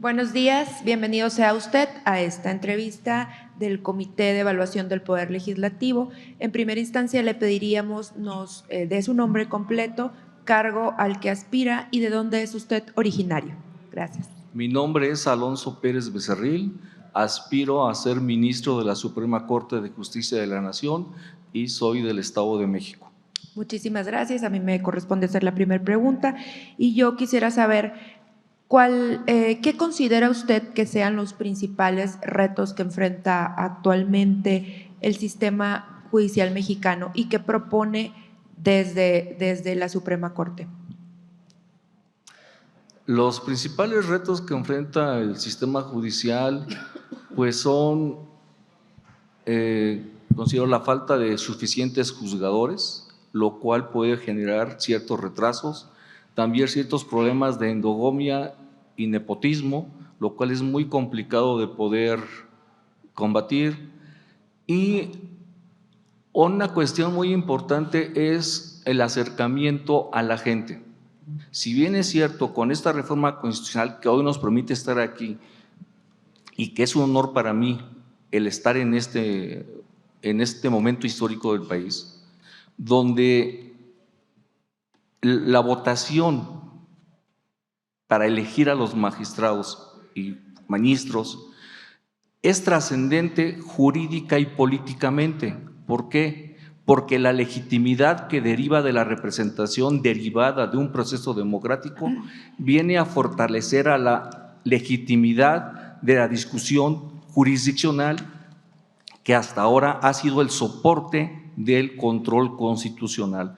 Buenos días, bienvenido sea usted a esta entrevista del Comité de Evaluación del Poder Legislativo. En primera instancia le pediríamos nos dé su nombre completo, cargo al que aspira y de dónde es usted originario. Gracias. Mi nombre es Alonso Pérez Becerril, aspiro a ser ministro de la Suprema Corte de Justicia de la Nación y soy del Estado de México. Muchísimas gracias, a mí me corresponde hacer la primera pregunta y yo quisiera saber ¿qué considera usted que sean los principales retos que enfrenta actualmente el sistema judicial mexicano y que propone desde la Suprema Corte? Los principales retos que enfrenta el sistema judicial pues son, considero la falta de suficientes juzgadores, lo cual puede generar ciertos retrasos, también ciertos problemas de endogamia y nepotismo, lo cual es muy complicado de poder combatir. Y una cuestión muy importante es el acercamiento a la gente. Si bien es cierto, con esta reforma constitucional que hoy nos permite estar aquí y que es un honor para mí el estar en este momento histórico del país, donde la votación para elegir a los magistrados y ministros es trascendente jurídica y políticamente. ¿Por qué? Porque la legitimidad que deriva de la representación derivada de un proceso democrático viene a fortalecer a la legitimidad de la discusión jurisdiccional que hasta ahora ha sido el soporte del control constitucional.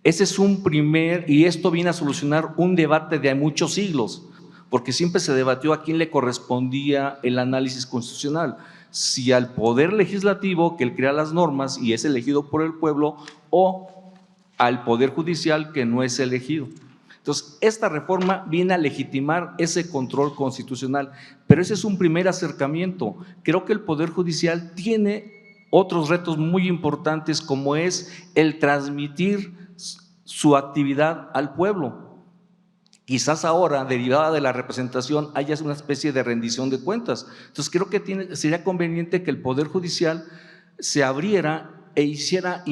Ese es un primer, y esto viene a solucionar un debate de muchos siglos, porque siempre se debatió a quién le correspondía el análisis constitucional, si al Poder Legislativo, que él crea las normas y es elegido por el pueblo, o al Poder Judicial, que no es elegido. Entonces, esta reforma viene a legitimar ese control constitucional, pero ese es un primer acercamiento. Creo que el Poder Judicial tiene otros retos muy importantes, como es el transmitir su actividad al pueblo. Quizás ahora, derivada de la representación, haya una especie de rendición de cuentas. Entonces creo que sería conveniente que el Poder Judicial se abriera e hiciera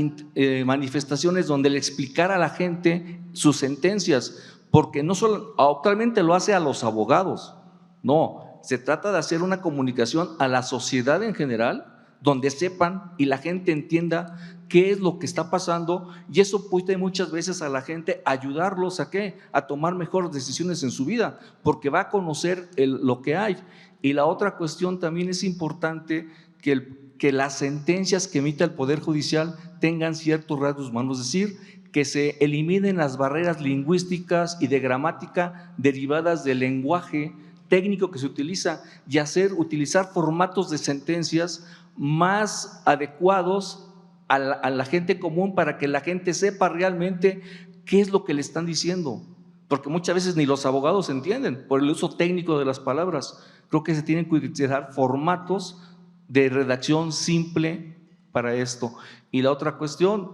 manifestaciones donde le explicara a la gente sus sentencias, porque no solo actualmente lo hace a los abogados, no, se trata de hacer una comunicación a la sociedad en general, donde sepan y la gente entienda qué es lo que está pasando, y eso puede muchas veces a la gente ayudarlos a ¿qué? A tomar mejores decisiones en su vida, porque va a conocer lo que hay. Y la otra cuestión también es importante que las sentencias que emita el Poder Judicial tengan ciertos rasgos humanos, es decir, que se eliminen las barreras lingüísticas y de gramática derivadas del lenguaje técnico que se utiliza y utilizar formatos de sentencias más adecuados a la gente común, para que la gente sepa realmente qué es lo que le están diciendo, porque muchas veces ni los abogados entienden por el uso técnico de las palabras. Creo que se tienen que utilizar formatos de redacción simple para esto. Y la otra cuestión,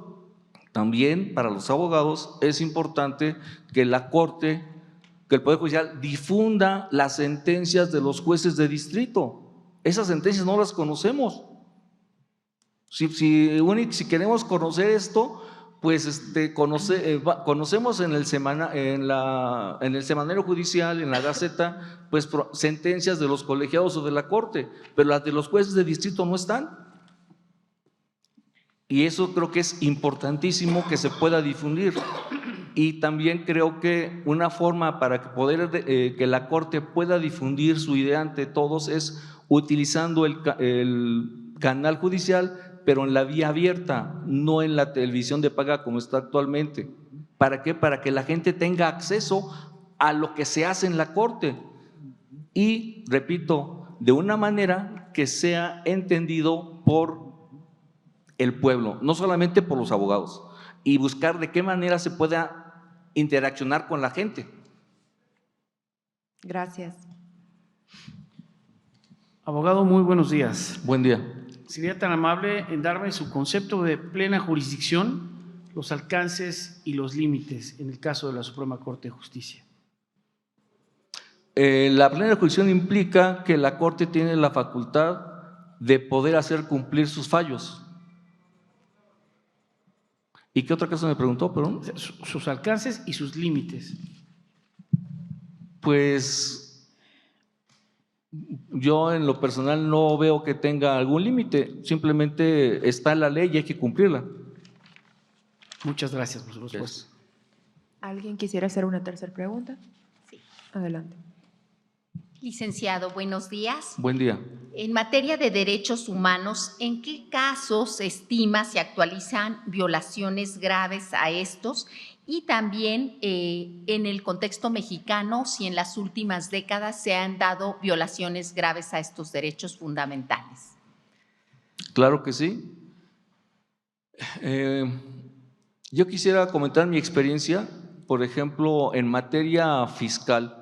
también para los abogados es importante que la Corte, que el Poder Judicial difunda las sentencias de los jueces de distrito. Esas sentencias no las conocemos. Si queremos conocer esto, pues conocemos en el semanario judicial, en la Gaceta, pues sentencias de los colegiados o de la Corte, pero las de los jueces de distrito no están. Y eso creo que es importantísimo que se pueda difundir. Y también creo que una forma para que la Corte pueda difundir su idea ante todos es utilizando el canal judicial, pero en la vía abierta, no en la televisión de paga como está actualmente. ¿Para qué? Para que la gente tenga acceso a lo que se hace en la Corte y, repito, de una manera que sea entendido por el pueblo, no solamente por los abogados, y buscar de qué manera se pueda interaccionar con la gente. Gracias. Abogado, muy buenos días. Buen día. ¿Sería tan amable en darme su concepto de plena jurisdicción, los alcances y los límites en el caso de la Suprema Corte de Justicia? La plena jurisdicción implica que la Corte tiene la facultad de poder hacer cumplir sus fallos. ¿Y qué otra cosa me preguntó, perdón? Sus alcances y sus límites. Pues yo en lo personal no veo que tenga algún límite, simplemente está en la ley y hay que cumplirla. Muchas gracias por su respuesta. ¿Alguien quisiera hacer una tercera pregunta? Sí. Adelante. Licenciado, buenos días. Buen día. En materia de derechos humanos, ¿en qué casos se estima se actualizan violaciones graves a estos? Y también en el contexto mexicano, si en las últimas décadas se han dado violaciones graves a estos derechos fundamentales. Claro que sí. Yo quisiera comentar mi experiencia, por ejemplo, en materia fiscal.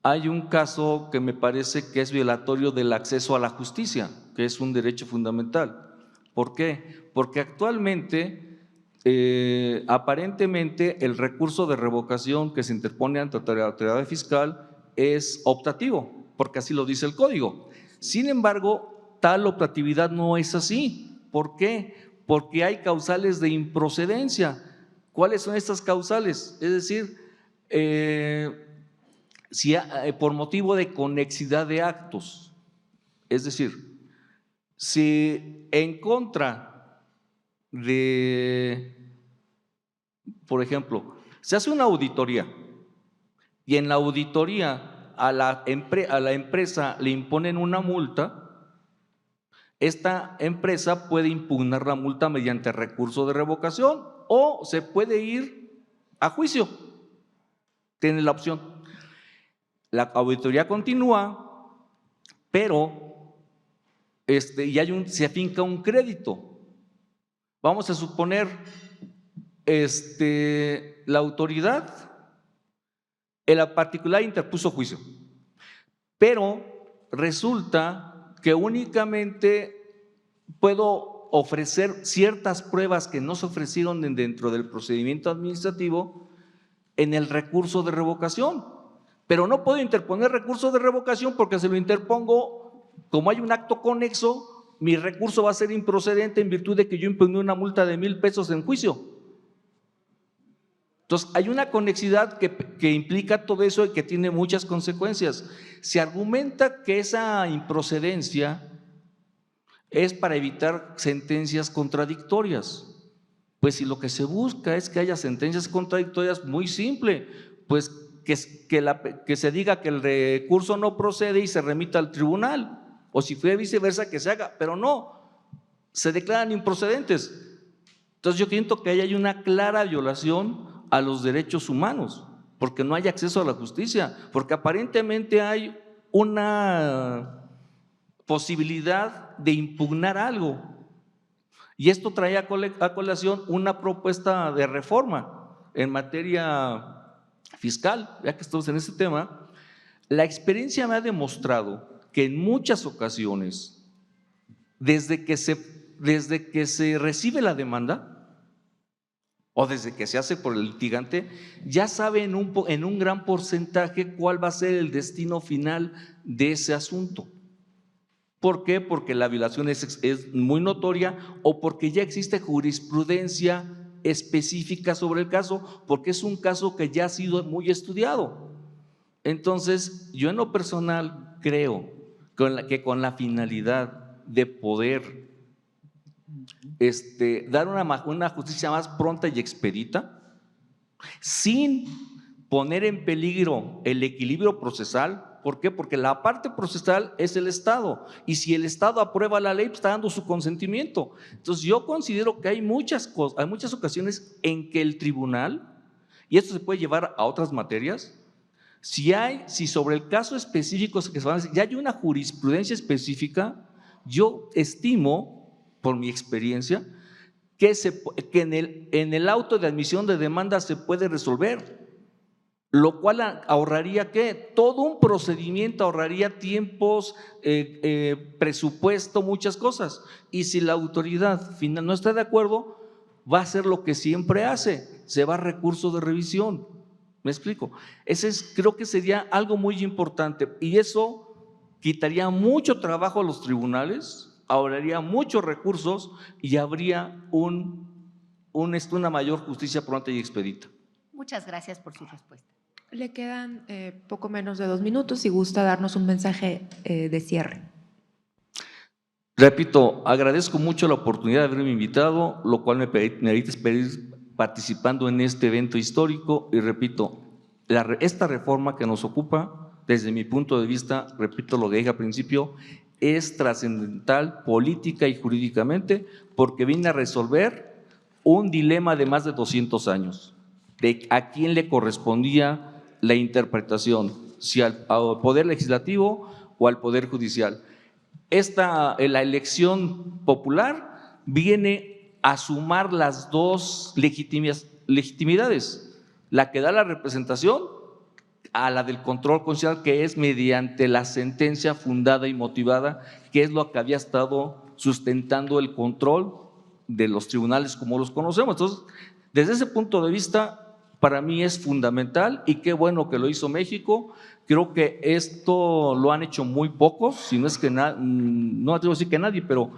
Hay un caso que me parece que es violatorio del acceso a la justicia, que es un derecho fundamental. ¿Por qué? Porque actualmente, aparentemente, el recurso de revocación que se interpone ante la autoridad fiscal es optativo, porque así lo dice el código. Sin embargo, tal optatividad no es así. ¿Por qué? Porque hay causales de improcedencia. ¿Cuáles son estas causales? Es decir, si por motivo de conexidad de actos, es decir, si en contra de, por ejemplo, se hace una auditoría y en la auditoría a la empresa le imponen una multa, esta empresa puede impugnar la multa mediante recurso de revocación o se puede ir a juicio, tiene la opción. La auditoría continúa, pero se afinca un crédito. Vamos a suponer, la autoridad, el particular interpuso juicio, pero resulta que únicamente puedo ofrecer ciertas pruebas que no se ofrecieron dentro del procedimiento administrativo en el recurso de revocación. Pero no puedo interponer recurso de revocación porque se lo interpongo, como hay un acto conexo, mi recurso va a ser improcedente en virtud de que yo impugné una multa de 1,000 pesos en juicio. Entonces, hay una conexidad que implica todo eso y que tiene muchas consecuencias. Se argumenta que esa improcedencia es para evitar sentencias contradictorias. Pues si lo que se busca es que haya sentencias contradictorias, muy simple, pues que se diga que el recurso no procede y se remita al tribunal, o si fue viceversa que se haga, pero no, se declaran improcedentes. Entonces yo siento que ahí hay una clara violación a los derechos humanos, porque no hay acceso a la justicia, porque aparentemente hay una posibilidad de impugnar algo, y esto trae a colación una propuesta de reforma en materia fiscal, ya que estamos en este tema. La experiencia me ha demostrado que en muchas ocasiones, desde que se recibe la demanda o desde que se hace por el litigante, ya sabe en un gran porcentaje cuál va a ser el destino final de ese asunto. ¿Por qué? Porque la violación es muy notoria o porque ya existe jurisprudencia específica sobre el caso, porque es un caso que ya ha sido muy estudiado. Entonces, yo en lo personal creo que con la finalidad de poder dar una justicia más pronta y expedita, sin poner en peligro el equilibrio procesal. ¿Por qué? Porque la parte procesal es el Estado, y si el Estado aprueba la ley, pues está dando su consentimiento. Entonces yo considero que hay muchas ocasiones en que el tribunal, y esto se puede llevar a otras materias, si sobre el caso específico que se van a decir, ya hay una jurisprudencia específica, yo estimo, por mi experiencia, que en el auto de admisión de demanda se puede resolver, lo cual ahorraría ¿qué? Todo un procedimiento, ahorraría tiempos, presupuesto, muchas cosas. Y si la autoridad final no está de acuerdo, va a hacer lo que siempre hace, se va a recurso de revisión. ¿Me explico? Creo que sería algo muy importante y eso quitaría mucho trabajo a los tribunales, ahorraría muchos recursos y habría una mayor justicia pronta y expedita. Muchas gracias por su respuesta. Le quedan poco menos de 2 minutos, si gusta darnos un mensaje de cierre. Repito, agradezco mucho la oportunidad de haberme invitado, lo cual me permite seguir participando en este evento histórico y repito, esta reforma que nos ocupa, desde mi punto de vista, repito lo que dije al principio, es trascendental política y jurídicamente porque viene a resolver un dilema de más de 200 años, de a quién le correspondía la interpretación, si al Poder Legislativo o al Poder Judicial. La elección popular viene a sumar las dos legitimidades, la que da la representación a la del control constitucional, que es mediante la sentencia fundada y motivada, que es lo que había estado sustentando el control de los tribunales como los conocemos. Entonces, desde ese punto de vista, para mí es fundamental y qué bueno que lo hizo México. Creo que esto lo han hecho muy pocos, si no es que no me atrevo a decir que nadie, pero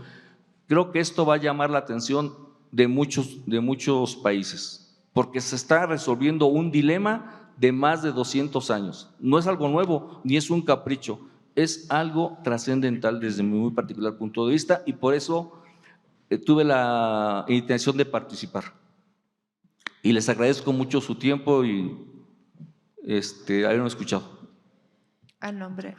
creo que esto va a llamar la atención de muchos países, porque se está resolviendo un dilema de más de 200 años. No es algo nuevo, ni es un capricho, es algo trascendental desde mi muy particular punto de vista y por eso tuve la intención de participar. Y les agradezco mucho su tiempo y haberme escuchado. A nombre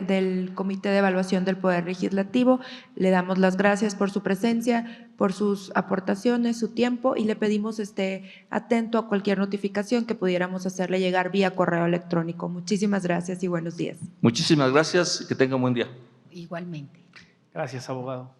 del Comité de Evaluación del Poder Legislativo, le damos las gracias por su presencia, por sus aportaciones, su tiempo y le pedimos esté atento a cualquier notificación que pudiéramos hacerle llegar vía correo electrónico. Muchísimas gracias y buenos días. Muchísimas gracias y que tengan buen día. Igualmente. Gracias, abogado.